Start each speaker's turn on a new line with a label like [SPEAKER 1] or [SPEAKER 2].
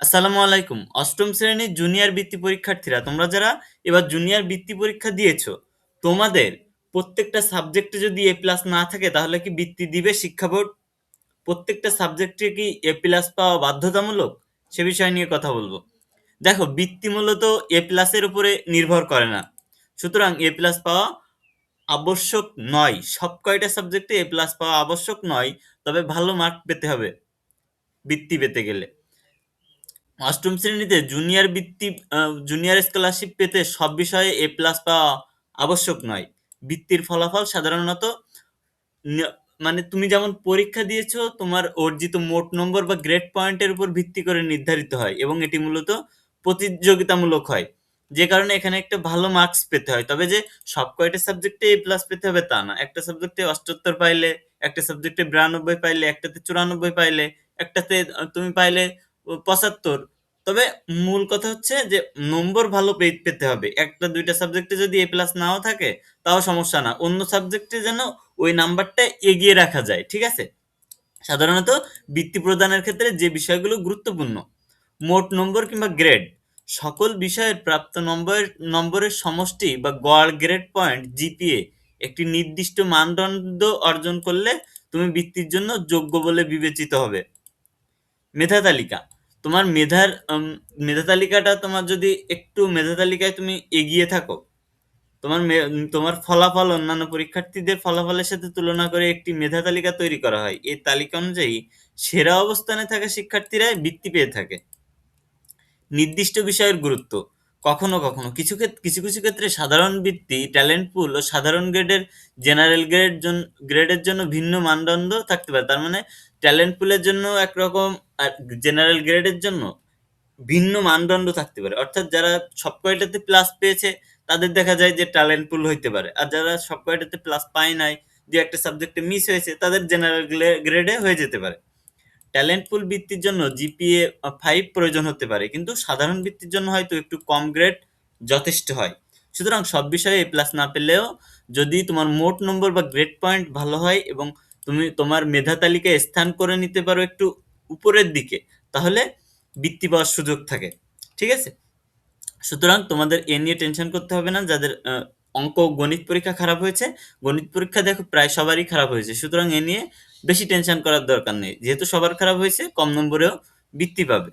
[SPEAKER 1] আসসালামু আলাইকুম। অষ্টম শ্রেণীর জুনিয়র বৃত্তি পরীক্ষার্থীরা, তোমরা যারা এবার জুনিয়র বৃত্তি পরীক্ষা দিয়েছো, তোমাদের প্রত্যেকটা সাবজেক্টে যদি এ প্লাস না থাকে তাহলে কি বৃত্তি দিবে শিক্ষা বোর্ড? প্রত্যেকটা সাবজেক্টে কি এ প্লাস পাওয়া বাধ্যতামূলক? সে বিষয় নিয়ে কথা বলবো। দেখো, বৃত্তি মূলত এ প্লাসের উপরে নির্ভর করে না, সুতরাং এ প্লাস পাওয়া আবশ্যক নয়। সব কয়টা সাবজেক্টে এ প্লাস পাওয়া আবশ্যক নয়, তবে ভালো মার্ক পেতে হবে বৃত্তি পেতে গেলে। অষ্টম শ্রেণীতে জুনিয়র স্কলারশিপ পেতে সব বিষয়ে এ প্লাস পাওয়া আবশ্যক নয়। বৃত্তির ফলাফল সাধারণত ন- মানে তুমি যেমন পরীক্ষা দিয়েছো, তোমার অর্জিত মোট নম্বর বা গ্রেড পয়েন্টের উপর ভিত্তি করে নির্ধারিত হয় এবং এটি মূলত প্রতিযোগিতামূলক হয়, যে কারণে এখানে একটা ভালো মার্কস পেতে হয়। তবে যে সব কয়টা সাবজেক্টে এ প্লাস পেতে হবে তা না। একটা সাবজেক্টে 78 পাইলে, একটা সাবজেক্টে 92 পাইলে, একটাতে 94 পাইলে, একটাতে তুমি পাইলে 75। তবে মূল কথা হচ্ছে যে নম্বর ভালো পেতে হবে। একটা দুইটা সাবজেক্টে যদি এ প্লাস নাও থাকে তাও সমস্যা না, অন্য সাবজেক্টে যেন ওই নাম্বারটা এগিয়ে রাখা যায়, ঠিক আছে? সাধারণত বৃত্তি প্রদানের ক্ষেত্রে যে বিষয়গুলো গুরুত্বপূর্ণ: মোট নম্বর কিংবা গ্রেড, সকল বিষয়ের প্রাপ্ত নম্বরের সমষ্টি বা গড় গ্রেড পয়েন্ট জিপিএ একটি নির্দিষ্ট মানদণ্ড অর্জন করলে তুমি বৃত্তির জন্য যোগ্য বলে বিবেচিত হবে। মেধা তালিকা, তোমার মেধা তালিকাটা, তোমার যদি একটু মেধা তালিকায় তুমি এগিয়ে থাকো, তোমার ফলাফল অন্যান্য পরীক্ষার্থীদের ফলাফলের সাথে তুলনা করে একটি মেধা তালিকা তৈরি করা হয়। এই তালিকা অনুযায়ী সেরা অবস্থানে থাকা শিক্ষার্থীরা বৃত্তি পেয়ে থাকে। নির্দিষ্ট বিষয়ের গুরুত্ব, কখনো কখনো কিছু কিছু ক্ষেত্রে সাধারণ বৃত্তি, ট্যালেন্ট পুল ও সাধারণ জেনারেল গ্রেডের জন্য ভিন্ন মানদণ্ড থাকতে পারে। তার মানে ট্যালেন্ট পুলের জন্য একরকম, আর জেনারেল গ্রেডের জন্য ভিন্ন মানদণ্ড থাকতে পারে। অর্থাৎ যারা সব কয়টাতে প্লাস পেয়েছে তাদের দেখা যায় যে ট্যালেন্ট পুল হইতে পারে, আর যারা সব কয়টাতে প্লাস পায় নাই, যে একটা সাবজেক্টে মিস হয়েছে, তাদের জেনারেল গ্রেডে হয়ে যেতে পারে। ট্যালেন্ট পুল বৃত্তির জন্য জিপিএ 5 প্রয়োজন হতে পারে, কিন্তু সাধারণ বৃত্তির জন্য হয়তো একটু কম গ্রেড যথেষ্ট হয়। সুতরাং সব বিষয়ে এ প্লাস না পেলেও যদি তোমার মোট নম্বর বা গ্রেড পয়েন্ট ভালো হয় এবং তুমি তোমার মেধা তালিকায় স্থান করে নিতে পারো একটু উপরের দিকে, তাহলে বৃত্তি পাওয়ার সুযোগ থাকে, ঠিক আছে? সুতরাং তোমাদের এ নিয়ে টেনশন করতে হবে না। যাদের অঙ্ক গণিত পরীক্ষা খারাপ হয়েছে, গণিত পরীক্ষা দেখো প্রায় সবারই খারাপ হয়েছে, সুতরাং এ নিয়ে বেশি টেনশন করার দরকার নেই। যেহেতু সবার খারাপ হয়েছে, কম নম্বরেও বৃত্তি পাবে।